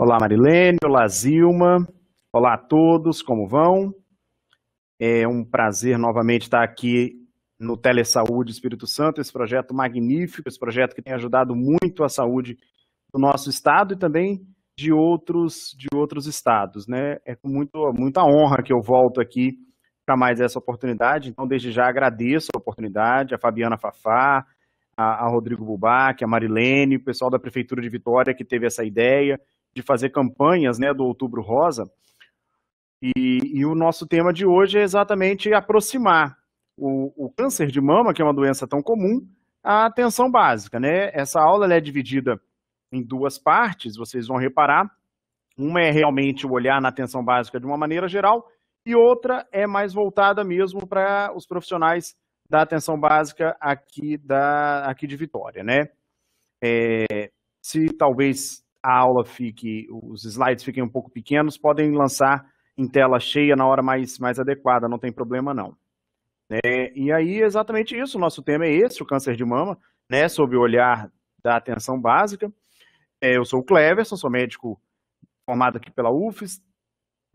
Olá, Marilene, olá, Zilma, olá a todos, como vão? É um prazer novamente estar aqui no Telesaúde Espírito Santo, esse projeto magnífico, esse projeto que tem ajudado muito a saúde do nosso estado e também de outros estados, né? É com muita honra que eu volto aqui para mais essa oportunidade, então desde já agradeço a oportunidade, a Fabiana Fafá, a Rodrigo Bubac, a Marilene, o pessoal da Prefeitura de Vitória que teve essa ideia de fazer campanhas, né, do Outubro Rosa, e o nosso tema de hoje é exatamente aproximar o câncer de mama, que é uma doença tão comum, à atenção básica, né? Essa aula ela é dividida em duas partes, vocês vão reparar. Uma é realmente o olhar na atenção básica de uma maneira geral, e outra é mais voltada mesmo para os profissionais da atenção básica aqui de Vitória, né? Se talvez a aula os slides fiquem um pouco pequenos, podem lançar em tela cheia na hora mais adequada, não tem problema não. E aí, exatamente isso, o nosso tema é esse, o câncer de mama, né, sob o olhar da atenção básica. Eu sou o Cleverson, sou médico formado aqui pela UFES,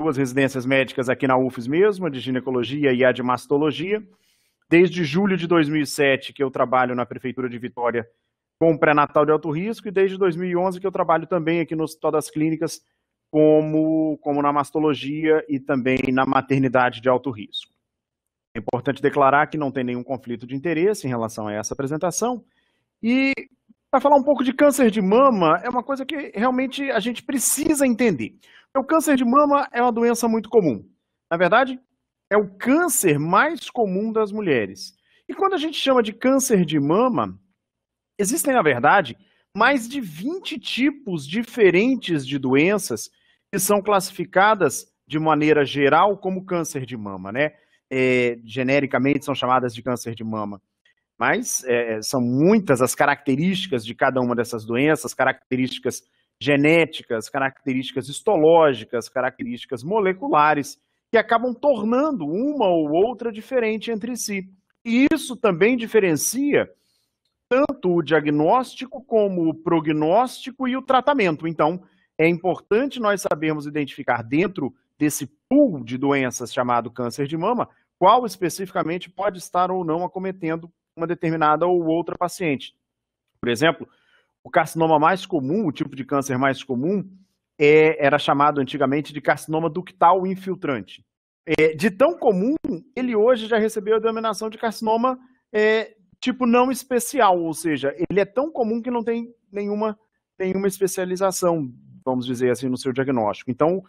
2 residências médicas aqui na UFES mesmo, a de ginecologia e a de mastologia. Desde julho de 2007 que eu trabalho na Prefeitura de Vitória com pré-natal de alto risco, e desde 2011 que eu trabalho também aqui no Hospital das Clínicas como na mastologia e também na maternidade de alto risco. É importante declarar que não tem nenhum conflito de interesse em relação a essa apresentação. E para falar um pouco de câncer de mama, é uma coisa que realmente a gente precisa entender. O câncer de mama é uma doença muito comum. Na verdade, é o câncer mais comum das mulheres. E quando a gente chama de câncer de mama, existem, na verdade, mais de 20 tipos diferentes de doenças que são classificadas de maneira geral como câncer de mama, né? Genericamente são chamadas de câncer de mama. Mas são muitas as características de cada uma dessas doenças, características genéticas, características histológicas, características moleculares, que acabam tornando uma ou outra diferente entre si. E isso também diferencia tanto o diagnóstico como o prognóstico e o tratamento. Então, é importante nós sabermos identificar dentro desse pool de doenças chamado câncer de mama, qual especificamente pode estar ou não acometendo uma determinada ou outra paciente. Por exemplo, o carcinoma mais comum, o tipo de câncer mais comum, era chamado antigamente de carcinoma ductal infiltrante. De tão comum, ele hoje já recebeu a denominação de carcinoma tipo não especial, ou seja, ele é tão comum que não tem nenhuma especialização, vamos dizer assim, no seu diagnóstico. Então,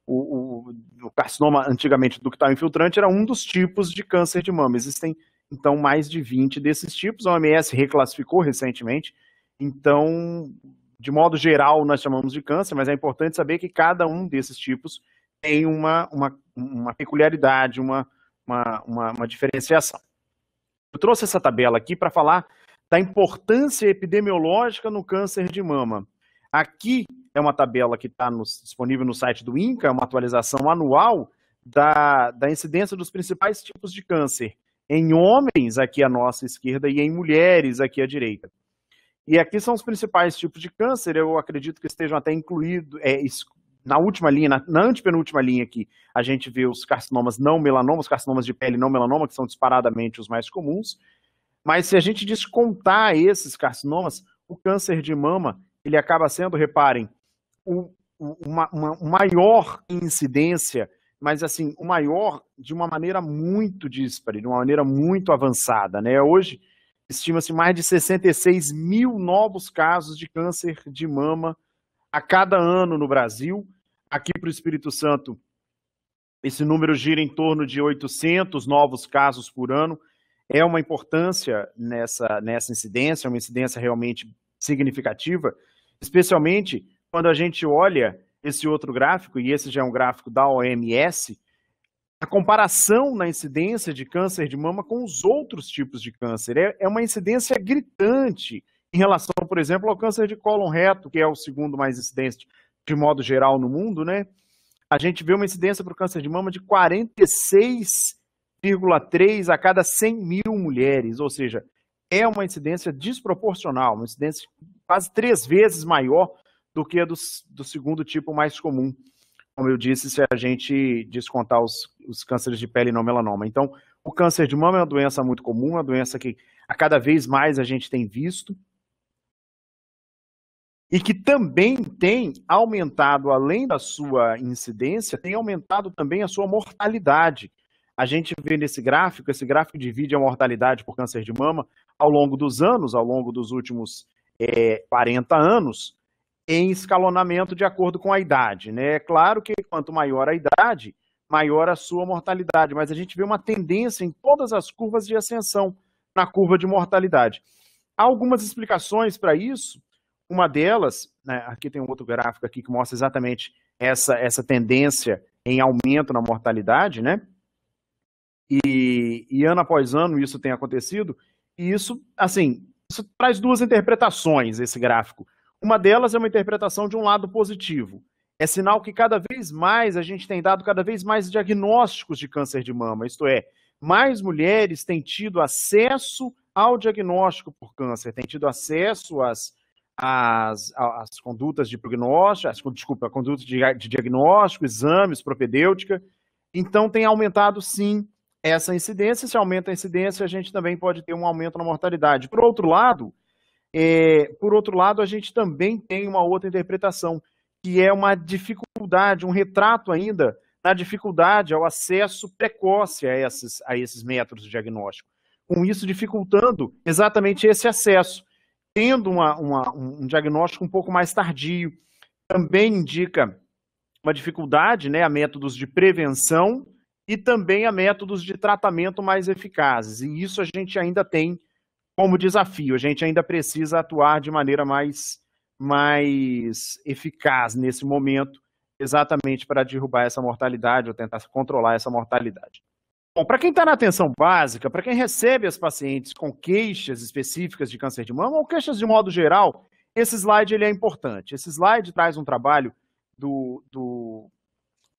o carcinoma antigamente ductal infiltrante era um dos tipos de câncer de mama. Existem, então, mais de 20 desses tipos. A OMS reclassificou recentemente. Então, de modo geral, nós chamamos de câncer, mas é importante saber que cada um desses tipos tem uma peculiaridade, uma diferenciação. Eu trouxe essa tabela aqui para falar da importância epidemiológica no câncer de mama. Aqui é uma tabela que está disponível no site do INCA, uma atualização anual da incidência dos principais tipos de câncer em homens aqui à nossa esquerda e em mulheres aqui à direita. E aqui são os principais tipos de câncer, eu acredito que estejam até incluídos, na última linha, na antepenúltima linha aqui, a gente vê os carcinomas não melanoma, os carcinomas de pele não melanoma, que são disparadamente os mais comuns. Mas se a gente descontar esses carcinomas, o câncer de mama, ele acaba sendo, reparem, uma maior incidência, mas assim, o maior de uma maneira muito díspare, de uma maneira muito avançada, né? Hoje, estima-se mais de 66 mil novos casos de câncer de mama a cada ano no Brasil. Aqui para o Espírito Santo, esse número gira em torno de 800 novos casos por ano. É uma importância nessa incidência, uma incidência realmente significativa, especialmente quando a gente olha esse outro gráfico, e esse já é um gráfico da OMS, a comparação na incidência de câncer de mama com os outros tipos de câncer. É uma incidência gritante em relação, por exemplo, ao câncer de cólon reto, que é o segundo mais incidente de modo geral no mundo, né? A gente vê uma incidência para o câncer de mama de 46,3 a cada 100 mil mulheres, ou seja, é uma incidência desproporcional, uma incidência quase 3 vezes maior do que a do segundo tipo mais comum, como eu disse, se a gente descontar os cânceres de pele e não melanoma. Então, o câncer de mama é uma doença muito comum, uma doença que a cada vez mais a gente tem visto, e que também tem aumentado, além da sua incidência, tem aumentado também a sua mortalidade. A gente vê nesse gráfico, esse gráfico divide a mortalidade por câncer de mama ao longo dos anos, ao longo dos últimos 40 anos, em escalonamento de acordo com a idade, né? É claro que quanto maior a idade, maior a sua mortalidade, mas a gente vê uma tendência em todas as curvas de ascensão na curva de mortalidade. Há algumas explicações para isso. Uma delas, né, aqui tem um outro gráfico aqui que mostra exatamente essa tendência em aumento na mortalidade, né? E ano após ano isso tem acontecido, e isso, assim, isso traz duas interpretações, esse gráfico. Uma delas é uma interpretação de um lado positivo. É sinal que cada vez mais a gente tem dado cada vez mais diagnósticos de câncer de mama, isto é, mais mulheres têm tido acesso ao diagnóstico por câncer, têm tido acesso às condutas de prognóstico, desculpa, condutas de diagnóstico, exames, propedêutica. Então tem aumentado sim essa incidência. Se aumenta a incidência, a gente também pode ter um aumento na mortalidade. Por outro lado, a gente também tem uma outra interpretação, que é uma dificuldade, um retrato ainda na dificuldade ao acesso precoce a esses métodos de diagnóstico. Com isso, dificultando exatamente esse acesso, tendo um diagnóstico um pouco mais tardio. Também indica uma dificuldade, né, a métodos de prevenção e também a métodos de tratamento mais eficazes. E isso a gente ainda tem como desafio, a gente ainda precisa atuar de maneira mais eficaz nesse momento, exatamente para derrubar essa mortalidade ou tentar controlar essa mortalidade. Bom, para quem está na atenção básica, para quem recebe as pacientes com queixas específicas de câncer de mama ou queixas de modo geral, esse slide ele é importante. Esse slide traz um trabalho do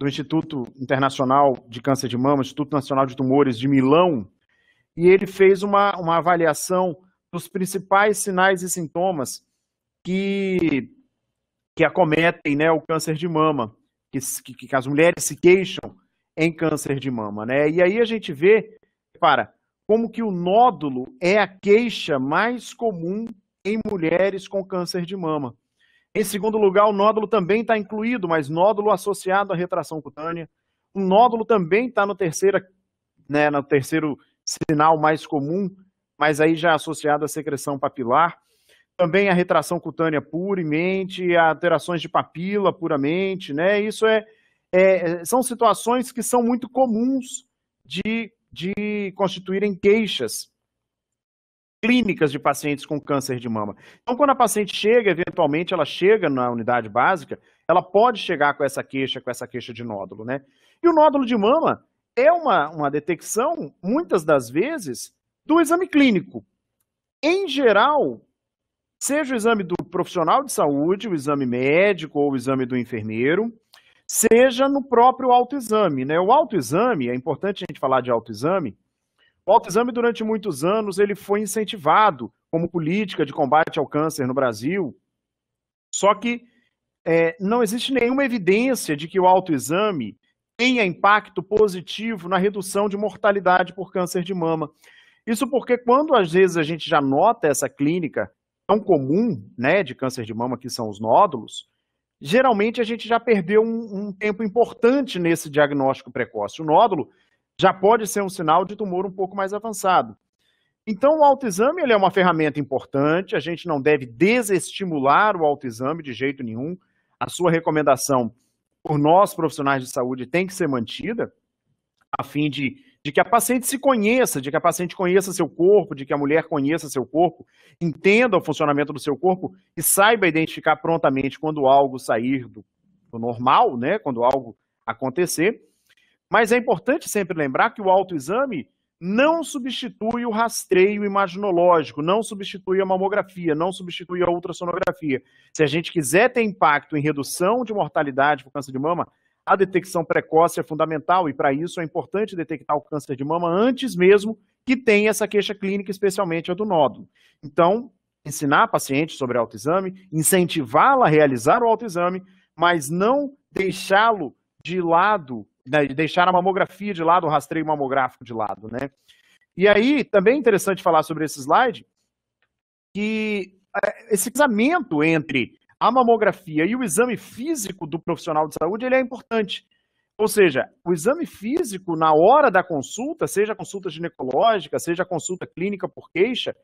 Instituto Internacional de Câncer de Mama, Instituto Nacional de Tumores de Milão, e ele fez uma avaliação dos principais sinais e sintomas que acometem, né, o câncer de mama, que as mulheres se queixam em câncer de mama, né? E aí a gente vê, como que o nódulo é a queixa mais comum em mulheres com câncer de mama. Em segundo lugar, o nódulo também está incluído, mas nódulo associado à retração cutânea. O nódulo também está no terceiro sinal mais comum, mas aí já associado à secreção papilar. Também a retração cutânea puramente, a alterações de papila puramente, né? Isso são situações que são muito comuns de constituírem queixas clínicas de pacientes com câncer de mama. Então, quando a paciente chega, eventualmente ela chega na unidade básica, ela pode chegar com essa queixa de nódulo, né? E o nódulo de mama é uma detecção, muitas das vezes, do exame clínico. Em geral, seja o exame do profissional de saúde, o exame médico ou o exame do enfermeiro, seja no próprio autoexame, né? O autoexame, é importante a gente falar de autoexame. O autoexame, durante muitos anos, ele foi incentivado como política de combate ao câncer no Brasil, só que não existe nenhuma evidência de que o autoexame tenha impacto positivo na redução de mortalidade por câncer de mama. Isso porque quando, às vezes, a gente já nota essa clínica tão comum, né, de câncer de mama, que são os nódulos, geralmente a gente já perdeu um tempo importante nesse diagnóstico precoce. O nódulo já pode ser um sinal de tumor um pouco mais avançado. Então, o autoexame ele é uma ferramenta importante, a gente não deve desestimular o autoexame de jeito nenhum. A sua recomendação por nós, profissionais de saúde, tem que ser mantida, a fim de que a paciente se conheça, de que a paciente conheça seu corpo, de que a mulher conheça seu corpo, entenda o funcionamento do seu corpo e saiba identificar prontamente quando algo sair do normal, né, quando algo acontecer. Mas é importante sempre lembrar que o autoexame não substitui o rastreio imaginológico, não substitui a mamografia, não substitui a ultrassonografia. Se a gente quiser ter impacto em redução de mortalidade por câncer de mama, a detecção precoce é fundamental e, para isso, é importante detectar o câncer de mama antes mesmo que tenha essa queixa clínica, especialmente a do nódulo. Então, ensinar a paciente sobre autoexame, incentivá-la a realizar o autoexame, mas não deixá-lo de lado, né, deixar a mamografia de lado, o rastreio mamográfico de lado, né? E aí, também é interessante falar sobre esse slide, que esse casamento entre a mamografia e o exame físico do profissional de saúde, ele é importante. Ou seja, o exame físico na hora da consulta, seja a consulta ginecológica, seja a consulta clínica por queixa,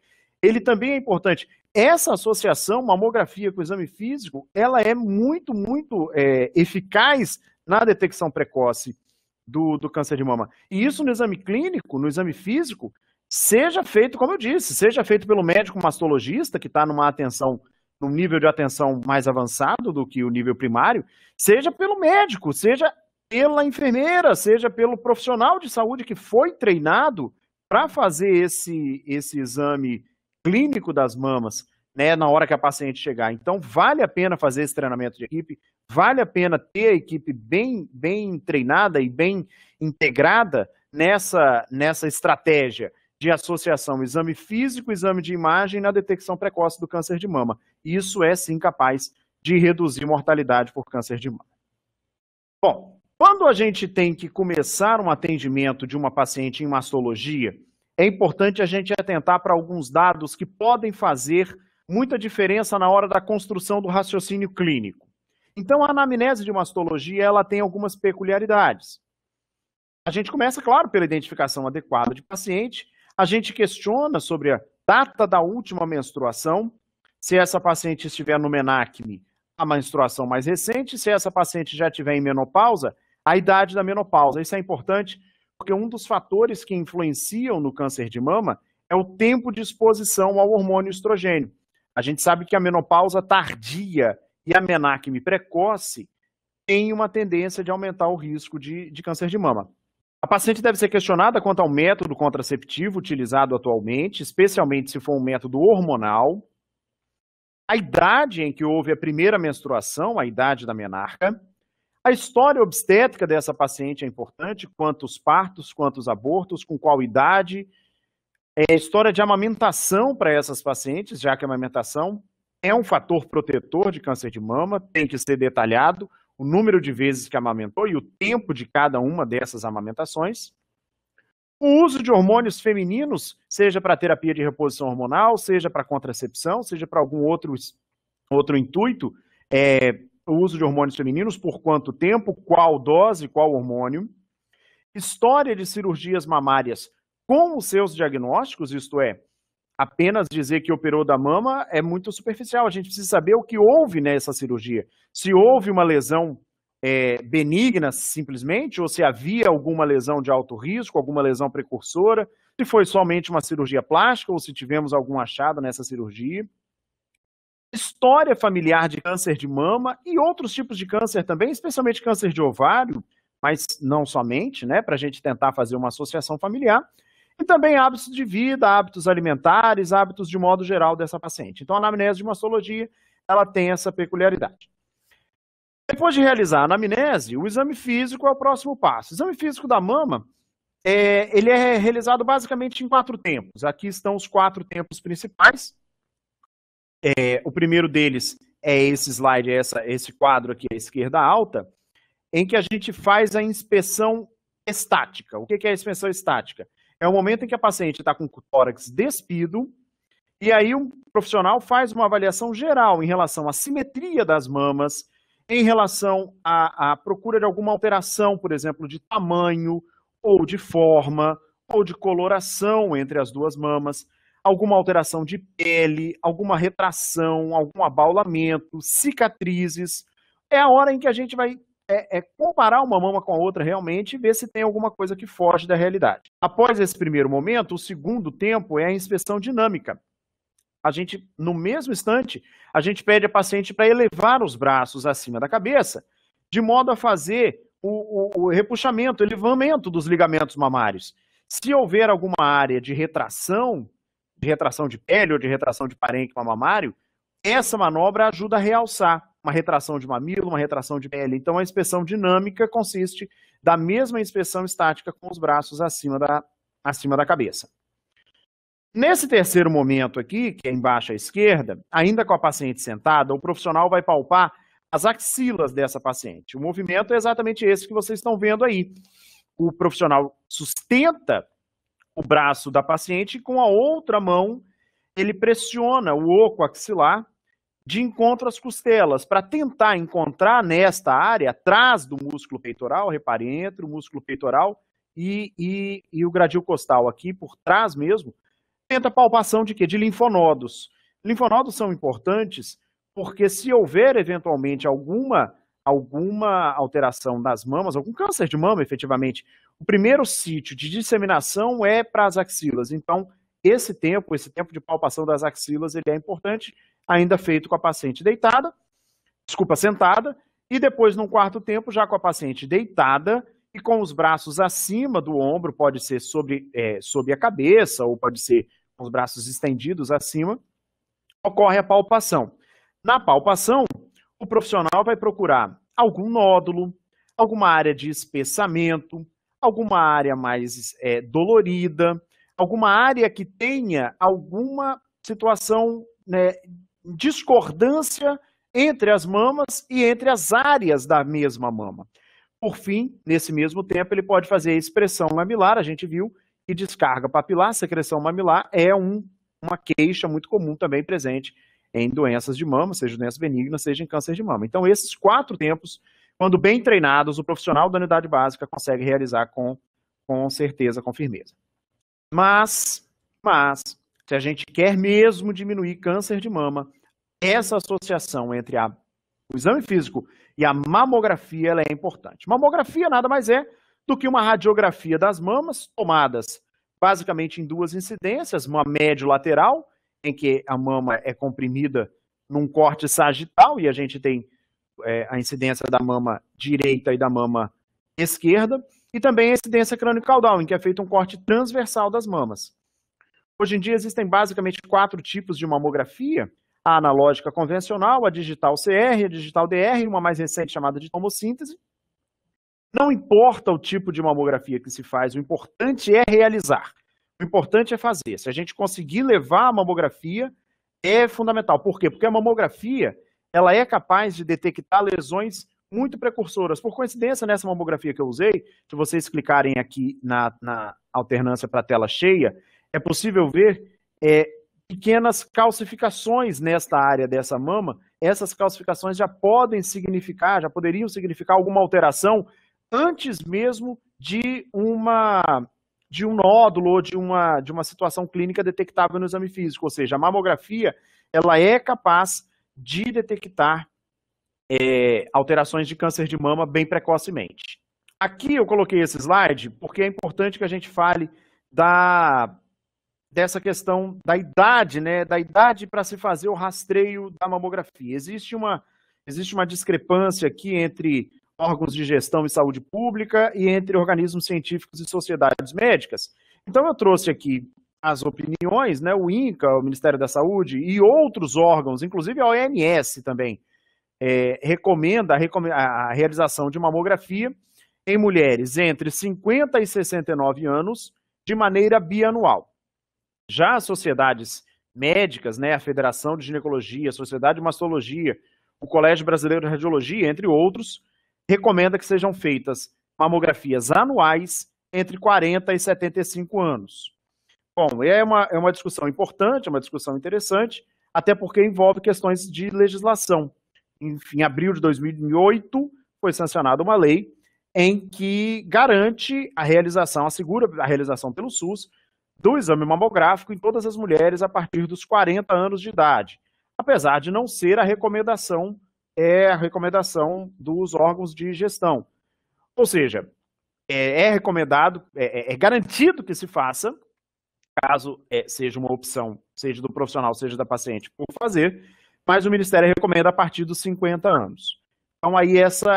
ele também é importante. Essa associação mamografia com o exame físico, ela é muito, muito eficaz na detecção precoce do câncer de mama. E isso no exame clínico, no exame físico, seja feito, como eu disse, seja feito pelo médico mastologista, que está num nível de atenção mais avançado do que o nível primário, seja pelo médico, seja pela enfermeira, seja pelo profissional de saúde que foi treinado para fazer esse exame clínico das mamas, né, na hora que a paciente chegar. Então, vale a pena fazer esse treinamento de equipe, vale a pena ter a equipe bem treinada e bem integrada nessa estratégia de associação exame físico, exame de imagem na detecção precoce do câncer de mama. Isso é, sim, capaz de reduzir mortalidade por câncer de mama. Bom, quando a gente tem que começar um atendimento de uma paciente em mastologia, é importante a gente atentar para alguns dados que podem fazer muita diferença na hora da construção do raciocínio clínico. Então, a anamnese de mastologia, ela tem algumas peculiaridades. A gente começa, claro, pela identificação adequada de paciente, a gente questiona sobre a data da última menstruação, se essa paciente estiver no menacme, a menstruação mais recente, se essa paciente já estiver em menopausa, a idade da menopausa. Isso é importante porque um dos fatores que influenciam no câncer de mama é o tempo de exposição ao hormônio estrogênio. A gente sabe que a menopausa tardia e a menacme precoce tem uma tendência de aumentar o risco de câncer de mama. A paciente deve ser questionada quanto ao método contraceptivo utilizado atualmente, especialmente se for um método hormonal, a idade em que houve a primeira menstruação, a idade da menarca, a história obstétrica dessa paciente é importante, quantos partos, quantos abortos, com qual idade, a história de amamentação para essas pacientes, já que a amamentação é um fator protetor de câncer de mama, tem que ser detalhado, o número de vezes que amamentou e o tempo de cada uma dessas amamentações. O uso de hormônios femininos, seja para terapia de reposição hormonal, seja para contracepção, seja para algum outro intuito, o uso de hormônios femininos, por quanto tempo, qual dose, qual hormônio. História de cirurgias mamárias com os seus diagnósticos, isto é, apenas dizer que operou da mama é muito superficial. A gente precisa saber o que houve nessa cirurgia. Se houve uma lesão benigna, simplesmente, ou se havia alguma lesão de alto risco, alguma lesão precursora, se foi somente uma cirurgia plástica ou se tivemos algum achado nessa cirurgia. História familiar de câncer de mama e outros tipos de câncer também, especialmente câncer de ovário, mas não somente, né, para a gente tentar fazer uma associação familiar. E também hábitos de vida, hábitos alimentares, hábitos de modo geral dessa paciente. Então, a anamnese de mastologia, ela tem essa peculiaridade. Depois de realizar a anamnese, o exame físico é o próximo passo. O exame físico da mama, ele é realizado basicamente em 4 tempos. Aqui estão os 4 tempos principais. O primeiro deles é esse slide, esse quadro aqui à esquerda alta, em que a gente faz a inspeção estática. O que é a inspeção estática? É o momento em que a paciente está com o tórax despido, e aí um profissional faz uma avaliação geral em relação à simetria das mamas, em relação à procura de alguma alteração, por exemplo, de tamanho, ou de forma, ou de coloração entre as duas mamas, alguma alteração de pele, alguma retração, algum abaulamento, cicatrizes. É a hora em que a gente vai comparar uma mama com a outra realmente e ver se tem alguma coisa que foge da realidade. Após esse primeiro momento, o segundo tempo é a inspeção dinâmica. A gente, no mesmo instante, a gente pede a paciente para elevar os braços acima da cabeça, de modo a fazer o repuxamento, elevamento dos ligamentos mamários. Se houver alguma área de retração de pele ou de retração de parênquima mamário, essa manobra ajuda a realçar uma retração de mamilo, uma retração de pele. Então, a inspeção dinâmica consiste da mesma inspeção estática com os braços acima da cabeça. Nesse terceiro momento aqui, que é embaixo à esquerda, ainda com a paciente sentada, o profissional vai palpar as axilas dessa paciente. O movimento é exatamente esse que vocês estão vendo aí. O profissional sustenta o braço da paciente e com a outra mão ele pressiona o oco axilar de encontro às costelas, para tentar encontrar nesta área, atrás do músculo peitoral, repare, entre o músculo peitoral e o gradil costal, aqui por trás mesmo, tenta a palpação de quê? De linfonodos. Linfonodos são importantes porque se houver eventualmente alguma alteração das mamas, algum câncer de mama efetivamente, o primeiro sítio de disseminação é para as axilas. Então, esse tempo de palpação das axilas, ele é importante, ainda feito com a paciente sentada, e depois, num quarto tempo, já com a paciente deitada e com os braços acima do ombro, pode ser sobre a cabeça, ou pode ser com os braços estendidos acima, ocorre a palpação. Na palpação, o profissional vai procurar algum nódulo, alguma área de espessamento, alguma área mais dolorida, alguma área que tenha alguma situação, né, discordância entre as mamas e entre as áreas da mesma mama. Por fim, nesse mesmo tempo, ele pode fazer a expressão mamilar, a gente viu, que descarga papilar, secreção mamilar, é uma queixa muito comum também presente em doenças de mama, seja doença benigna, seja em câncer de mama. Então, esses 4 tempos, quando bem treinados, o profissional da unidade básica consegue realizar com certeza, com firmeza. Mas, se a gente quer mesmo diminuir câncer de mama, essa associação entre o exame físico e a mamografia, ela é importante. Mamografia nada mais é do que uma radiografia das mamas, tomadas basicamente em 2 incidências, uma médio-lateral, em que a mama é comprimida num corte sagital, e a gente tem a incidência da mama direita e da mama esquerda, e também a incidência crânio-caudal, em que é feito um corte transversal das mamas. Hoje em dia existem basicamente 4 tipos de mamografia: a analógica convencional, a digital CR, a digital DR e uma mais recente chamada de tomossíntese. Não importa o tipo de mamografia que se faz, o importante é realizar. O importante é fazer. Se a gente conseguir levar a mamografia, é fundamental. Por quê? Porque a mamografia, ela é capaz de detectar lesões muito precursoras. Por coincidência, nessa mamografia que eu usei, se vocês clicarem aqui na alternância para a tela cheia, é possível ver pequenas calcificações nesta área dessa mama. Essas calcificações já poderiam significar alguma alteração antes mesmo de um nódulo ou de uma situação clínica detectável no exame físico. Ou seja, a mamografia, ela é capaz de detectar alterações de câncer de mama bem precocemente. Aqui eu coloquei esse slide porque é importante que a gente fale dessa questão da idade, né? Da idade para se fazer o rastreio da mamografia. Existe uma discrepância aqui entre órgãos de gestão e saúde pública e entre organismos científicos e sociedades médicas. Então eu trouxe aqui as opiniões, né? O INCA, o Ministério da Saúde e outros órgãos, inclusive a OMS também, recomenda a realização de mamografia em mulheres entre 50 e 69 anos de maneira bianual. Já as sociedades médicas, né, a Federação de Ginecologia, a Sociedade de Mastologia, o Colégio Brasileiro de Radiologia, entre outros, recomenda que sejam feitas mamografias anuais entre 40 e 75 anos. Bom, é uma discussão importante, é uma discussão interessante, até porque envolve questões de legislação. Em abril de 2008, foi sancionada uma lei em que garante assegura a realização pelo SUS do exame mamográfico em todas as mulheres a partir dos 40 anos de idade, apesar de não ser a recomendação dos órgãos de gestão. Ou seja, é recomendado, é garantido que se faça, caso seja uma opção, seja do profissional, seja da paciente, por fazer, mas o Ministério recomenda a partir dos 50 anos. Então, aí,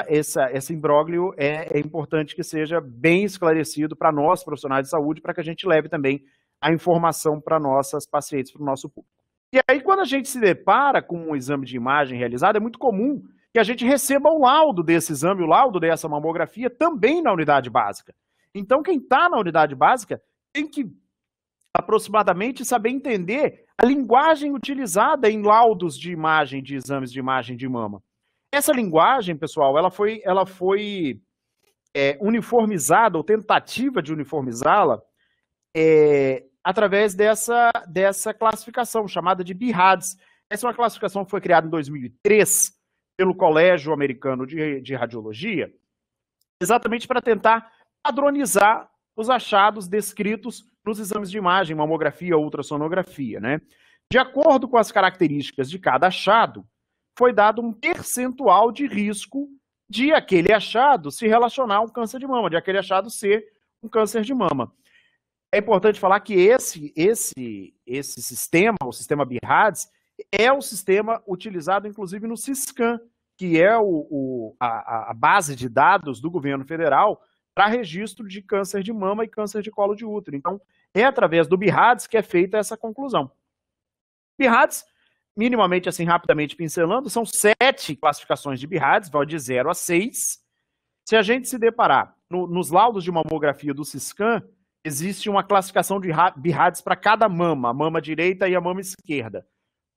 esse imbróglio é importante que seja bem esclarecido para nós, profissionais de saúde, para que a gente leve também a informação para nossas pacientes, para o nosso público. E aí, quando a gente se depara com um exame de imagem realizado, é muito comum que a gente receba o laudo desse exame, o laudo dessa mamografia, também na unidade básica. Então, quem está na unidade básica tem que aproximadamente saber entender a linguagem utilizada em laudos de imagem, de exames de imagem de mama. Essa linguagem, pessoal, ela foi uniformizada, ou tentativa de uniformizá-la, através dessa classificação chamada de BIRADS. Essa é uma classificação que foi criada em 2003 pelo Colégio Americano de Radiologia, exatamente para tentar padronizar os achados descritos nos exames de imagem, mamografia ou ultrassonografia, né? De acordo com as características de cada achado, foi dado um percentual de risco de aquele achado se relacionar a um câncer de mama, de aquele achado ser um câncer de mama. É importante falar que esse sistema, o sistema BIRADS, é o sistema utilizado, inclusive, no Siscam, que é a base de dados do governo federal para registro de câncer de mama e câncer de colo de útero. Então, é através do BIRADS que é feita essa conclusão. BIRADS, minimamente, assim, rapidamente pincelando, são 7 classificações de BIRADS, vai de 0 a 6. Se a gente se deparar nos laudos de mamografia do Siscam, existe uma classificação de BIRADS para cada mama, a mama direita e a mama esquerda.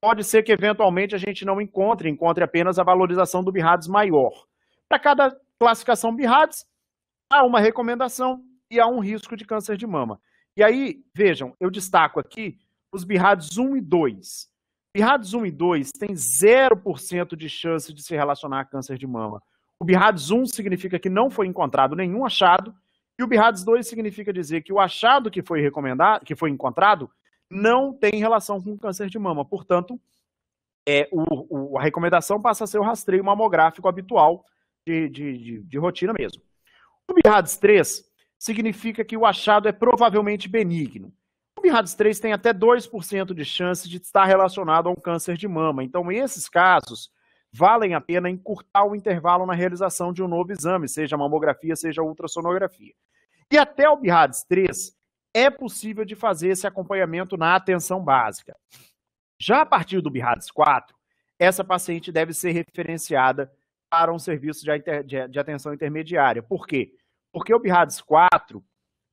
Pode ser que, eventualmente, a gente não encontre apenas a valorização do BIRADS maior. Para cada classificação BIRADS, há uma recomendação e há um risco de câncer de mama. E aí, vejam, eu destaco aqui os BIRADS 1 e 2. BIRADS 1 e 2 tem 0% de chance de se relacionar a câncer de mama. O BIRADS 1 significa que não foi encontrado nenhum achado, e o BIRADS 2 significa dizer que o achado que foi encontrado não tem relação com câncer de mama. Portanto, a recomendação passa a ser o rastreio mamográfico habitual de rotina mesmo. O BIRADS 3 significa que o achado é provavelmente benigno. O BIRADS 3 tem até 2% de chance de estar relacionado a um câncer de mama. Então, esses casos valem a pena encurtar o intervalo na realização de um novo exame, seja mamografia, seja ultrassonografia. E até o BIRADS 3 é possível de fazer esse acompanhamento na atenção básica. Já a partir do BIRADS 4, essa paciente deve ser referenciada para um serviço de atenção intermediária. Por quê? Porque o BIRADS 4,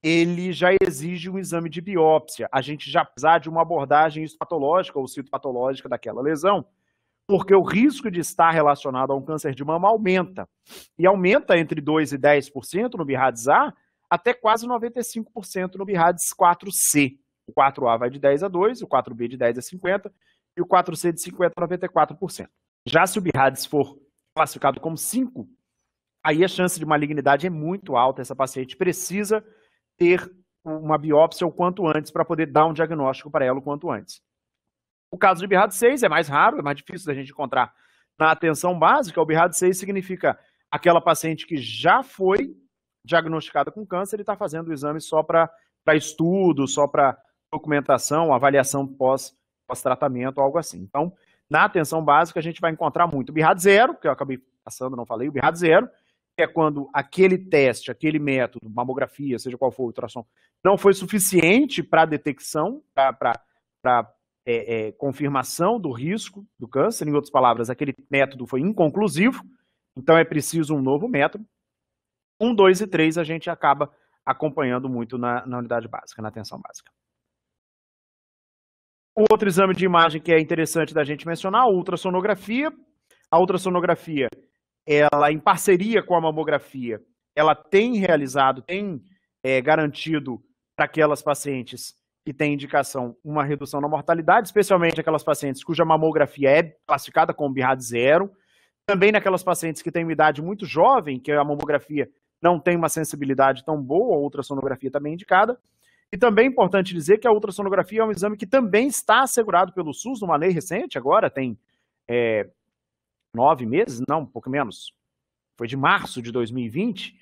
ele já exige um exame de biópsia. A gente já precisa de uma abordagem histopatológica ou citopatológica daquela lesão, porque o risco de estar relacionado a um câncer de mama aumenta. E aumenta entre 2% e 10% no BIRADS A, até quase 95% no BIRADS 4C. O 4A vai de 10 a 2, o 4B de 10 a 50 e o 4C de 50 a 94%. Já se o BIRADS for classificado como 5, aí a chance de malignidade é muito alta. Essa paciente precisa ter uma biópsia o quanto antes para poder dar um diagnóstico para ela o quanto antes. O caso de BIRADS 6 é mais raro, é mais difícil da gente encontrar na atenção básica. O BIRADS 6 significa aquela paciente que já foi diagnosticada com câncer e está fazendo o exame só para estudo, só para documentação, avaliação pós-tratamento, algo assim. Então, na atenção básica, a gente vai encontrar muito. O BIRADS 0, que eu acabei passando, não falei, o BIRADS 0, que é quando aquele teste, aquele método, mamografia, seja qual for o ultrassom, não foi suficiente para detecção, para confirmação do risco do câncer. Em outras palavras, aquele método foi inconclusivo, então é preciso um novo método. 1, 2 e 3 a gente acaba acompanhando muito na unidade básica, na atenção básica. O outro exame de imagem que é interessante da gente mencionar, a ultrassonografia. A ultrassonografia, ela em parceria com a mamografia, ela tem garantido para aquelas pacientes que têm indicação uma redução na mortalidade, especialmente aquelas pacientes cuja mamografia é classificada como BIRADS 0, também naquelas pacientes que têm uma idade muito jovem, que a mamografia não tem uma sensibilidade tão boa, a ultrassonografia também é indicada. E também é importante dizer que a ultrassonografia é um exame que também está assegurado pelo SUS, numa lei recente, agora tem 9 meses, não, um pouco menos, foi de março de 2020,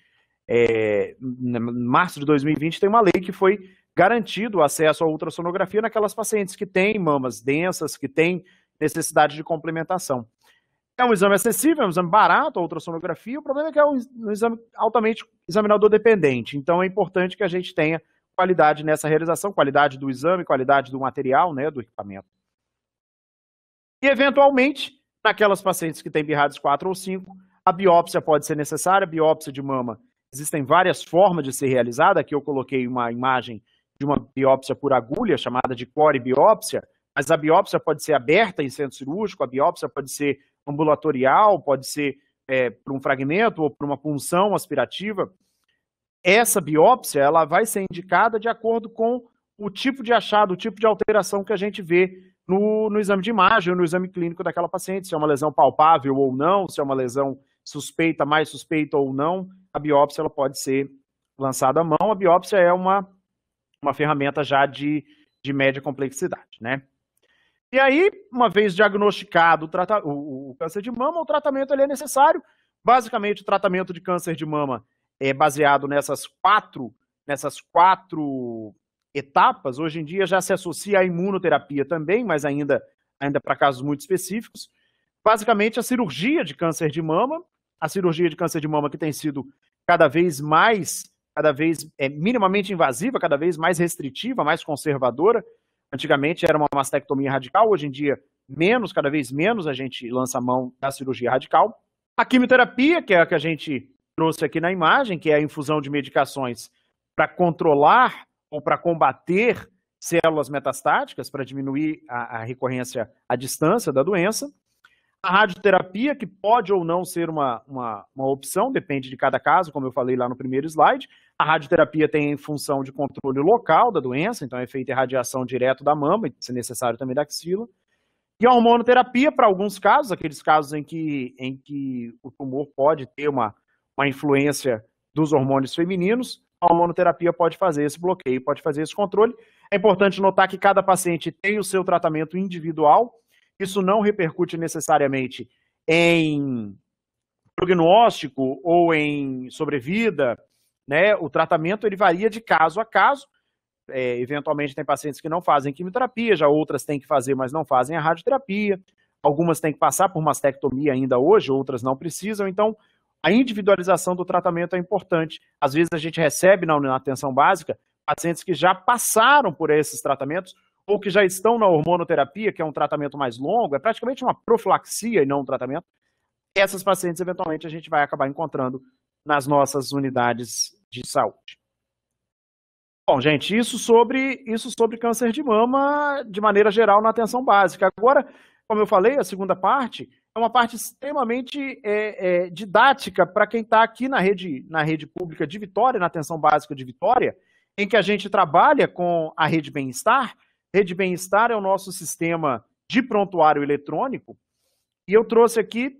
março de 2020 tem uma lei que foi garantido o acesso à ultrassonografia naquelas pacientes que têm mamas densas, que têm necessidade de complementação. É um exame acessível, é um exame barato, a ultrassonografia. O problema é que é um exame altamente examinador dependente. Então é importante que a gente tenha qualidade nessa realização, qualidade do exame, qualidade do material, né, do equipamento. E, eventualmente, naquelas pacientes que têm BIRADS 4 ou 5, a biópsia pode ser necessária. A biópsia de mama, existem várias formas de ser realizada. Aqui eu coloquei uma imagem de uma biópsia por agulha, chamada de coribiópsia, mas a biópsia pode ser aberta em centro cirúrgico, a biópsia pode ser ambulatorial, pode ser por um fragmento ou por uma punção aspirativa. Essa biópsia ela vai ser indicada de acordo com o tipo de achado, o tipo de alteração que a gente vê no exame de imagem ou no exame clínico daquela paciente, se é uma lesão palpável ou não, se é uma lesão suspeita, mais suspeita ou não, a biópsia ela pode ser lançada à mão. A biópsia é uma ferramenta já de média complexidade, né? E aí, uma vez diagnosticado o câncer de mama, o tratamento ele é necessário. Basicamente, o tratamento de câncer de mama é baseado nessas quatro etapas. Hoje em dia já se associa à imunoterapia também, mas ainda para casos muito específicos. Basicamente, a cirurgia de câncer de mama, que tem sido cada vez minimamente invasiva, cada vez mais restritiva, mais conservadora. Antigamente era uma mastectomia radical, hoje em dia cada vez menos a gente lança a mão da cirurgia radical. A quimioterapia, que é a que a gente trouxe aqui na imagem, que é a infusão de medicações para controlar ou para combater células metastáticas, para diminuir a recorrência à distância da doença. A radioterapia, que pode ou não ser uma opção, depende de cada caso, como eu falei lá no primeiro slide. A radioterapia tem função de controle local da doença, então é feita irradiação direto da mama, e se necessário também da axila. E a hormonoterapia, para alguns casos, aqueles casos em que o tumor pode ter uma influência dos hormônios femininos, a hormonoterapia pode fazer esse bloqueio, pode fazer esse controle. É importante notar que cada paciente tem o seu tratamento individual. Isso não repercute necessariamente em prognóstico ou em sobrevida, né? O tratamento ele varia de caso a caso. Eventualmente tem pacientes que não fazem quimioterapia, já outras têm que fazer, mas não fazem a radioterapia. Algumas têm que passar por mastectomia ainda hoje, outras não precisam. Então, a individualização do tratamento é importante. Às vezes a gente recebe na atenção básica pacientes que já passaram por esses tratamentos ou que já estão na hormonoterapia, que é um tratamento mais longo, é praticamente uma profilaxia e não um tratamento. Essas pacientes, eventualmente, a gente vai acabar encontrando nas nossas unidades de saúde. Bom, gente, isso sobre câncer de mama, de maneira geral, na atenção básica. Agora, como eu falei, a segunda parte é uma parte extremamente didática para quem está aqui na rede pública de Vitória, na atenção básica de Vitória, em que a gente trabalha com a Rede Bem-Estar. Rede Bem-Estar é o nosso sistema de prontuário eletrônico, e eu trouxe aqui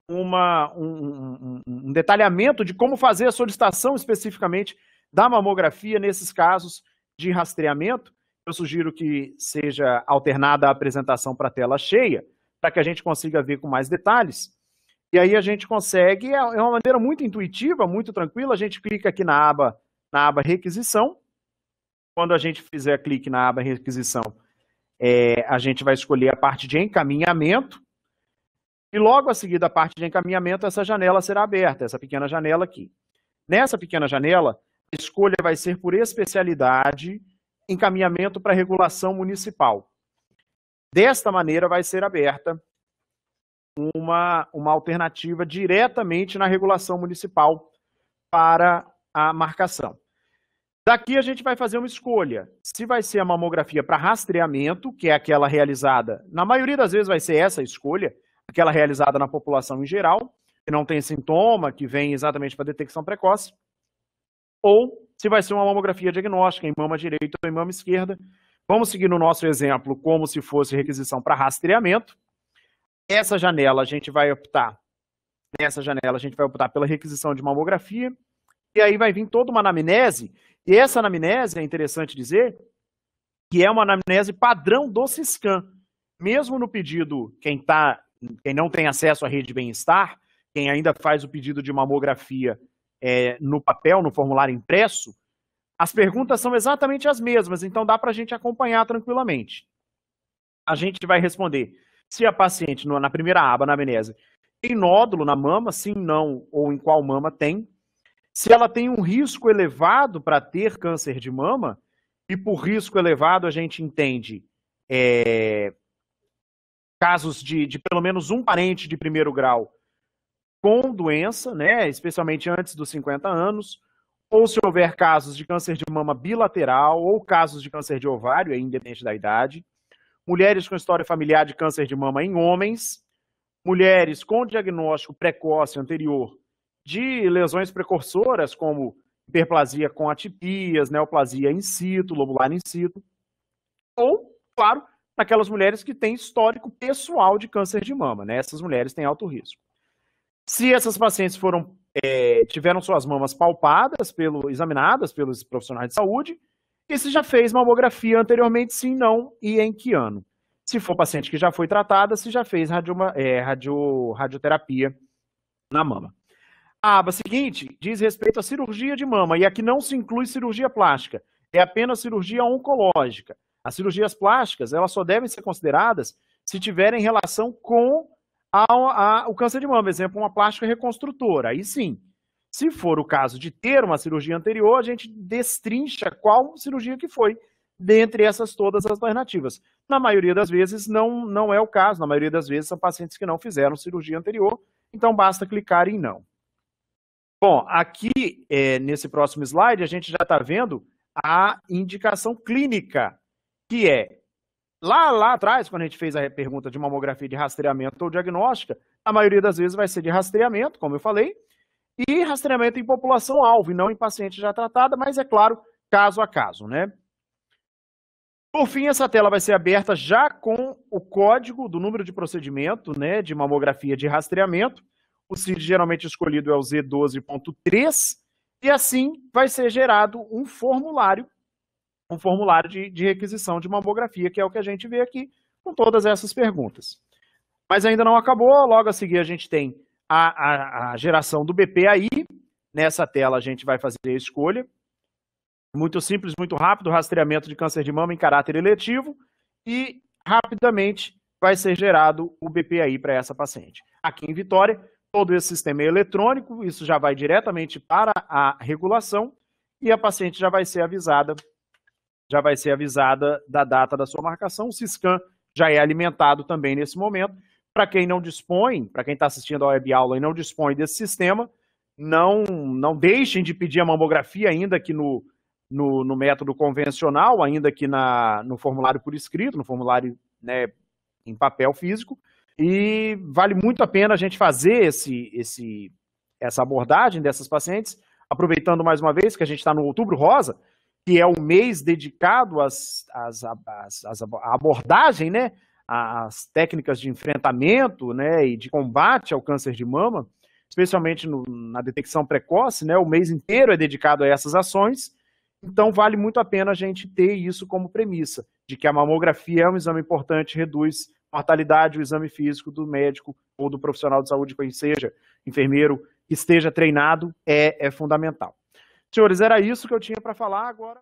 um detalhamento de como fazer a solicitação especificamente da mamografia nesses casos de rastreamento. Eu sugiro que seja alternada a apresentação para a tela cheia, para que a gente consiga ver com mais detalhes. E aí a gente consegue, é uma maneira muito intuitiva, muito tranquila, a gente clica aqui na aba requisição. Quando a gente fizer clique na aba requisição, a gente vai escolher a parte de encaminhamento, e logo a seguir da parte de encaminhamento, essa janela será aberta, essa pequena janela aqui. Nessa pequena janela, a escolha vai ser por especialidade, encaminhamento para regulação municipal. Desta maneira, vai ser aberta uma alternativa diretamente na regulação municipal para a marcação. Daqui a gente vai fazer uma escolha. Se vai ser a mamografia para rastreamento, que é aquela realizada, na maioria das vezes vai ser essa a escolha, aquela realizada na população em geral, que não tem sintoma, que vem exatamente para detecção precoce, ou se vai ser uma mamografia diagnóstica em mama direita ou em mama esquerda. Vamos seguir no nosso exemplo como se fosse requisição para rastreamento. Essa janela a gente vai optar pela requisição de mamografia, e aí vai vir toda uma anamnese, e essa anamnese, é interessante dizer, que é uma anamnese padrão do Siscam. Mesmo no pedido, quem não tem acesso à Rede Bem-Estar, quem ainda faz o pedido de mamografia no papel, no formulário impresso, as perguntas são exatamente as mesmas, então dá para a gente acompanhar tranquilamente. A gente vai responder se a paciente, na primeira aba, na anamnese, tem nódulo na mama, sim, não, ou em qual mama tem. Se ela tem um risco elevado para ter câncer de mama, e por risco elevado a gente entende casos de pelo menos um parente de primeiro grau com doença, né, especialmente antes dos 50 anos, ou se houver casos de câncer de mama bilateral ou casos de câncer de ovário, independente da idade, mulheres com história familiar de câncer de mama em homens, mulheres com diagnóstico precoce anterior de lesões precursoras, como hiperplasia com atipias, neoplasia in situ, lobular in situ, ou, claro, naquelas mulheres que têm histórico pessoal de câncer de mama, né? Essas mulheres têm alto risco. Se essas pacientes tiveram suas mamas palpadas, examinadas pelos profissionais de saúde, e se já fez mamografia anteriormente, sim, não, e em que ano? Se for paciente que já foi tratada, se já fez radioterapia na mama. A aba seguinte diz respeito à cirurgia de mama, e aqui não se inclui cirurgia plástica, é apenas cirurgia oncológica. As cirurgias plásticas, elas só devem ser consideradas se tiverem relação com o câncer de mama, exemplo, uma plástica reconstrutora, aí sim. Se for o caso de ter uma cirurgia anterior, a gente destrincha qual cirurgia que foi, dentre essas todas as alternativas. Na maioria das vezes não é o caso, na maioria das vezes são pacientes que não fizeram cirurgia anterior, então basta clicar em não. Bom, aqui nesse próximo slide a gente já está vendo a indicação clínica, que é, lá atrás, quando a gente fez a pergunta de mamografia de rastreamento ou diagnóstica, a maioria das vezes vai ser de rastreamento, como eu falei, e rastreamento em população-alvo, e não em paciente já tratada, mas é claro, caso a caso, né? Por fim, essa tela vai ser aberta já com o código do número de procedimento, né, de mamografia de rastreamento. O CID geralmente escolhido é o Z12.3, e assim vai ser gerado um formulário de requisição de mamografia, que é o que a gente vê aqui, com todas essas perguntas. Mas ainda não acabou, logo a seguir a gente tem a geração do BPAI. Nessa tela a gente vai fazer a escolha. Muito simples, muito rápido, rastreamento de câncer de mama em caráter eletivo, e rapidamente vai ser gerado o BPAI para essa paciente. Aqui em Vitória, todo esse sistema é eletrônico, isso já vai diretamente para a regulação, e a paciente já vai ser avisada da data da sua marcação. O Siscan já é alimentado também nesse momento. Para quem não dispõe, para quem está assistindo a web aula e não dispõe desse sistema, não deixem de pedir a mamografia ainda que no método convencional, ainda que no formulário por escrito, no formulário, né, em papel físico, e vale muito a pena a gente fazer essa abordagem dessas pacientes, aproveitando mais uma vez que a gente está no Outubro Rosa, que é o mês dedicado à abordagem, né, às técnicas de enfrentamento, né, e de combate ao câncer de mama, especialmente na detecção precoce, né, o mês inteiro é dedicado a essas ações. Então, vale muito a pena a gente ter isso como premissa, de que a mamografia é um exame importante, reduz mortalidade, o exame físico do médico ou do profissional de saúde, quem seja, enfermeiro, que esteja treinado, é fundamental. Senhores, era isso que eu tinha para falar agora.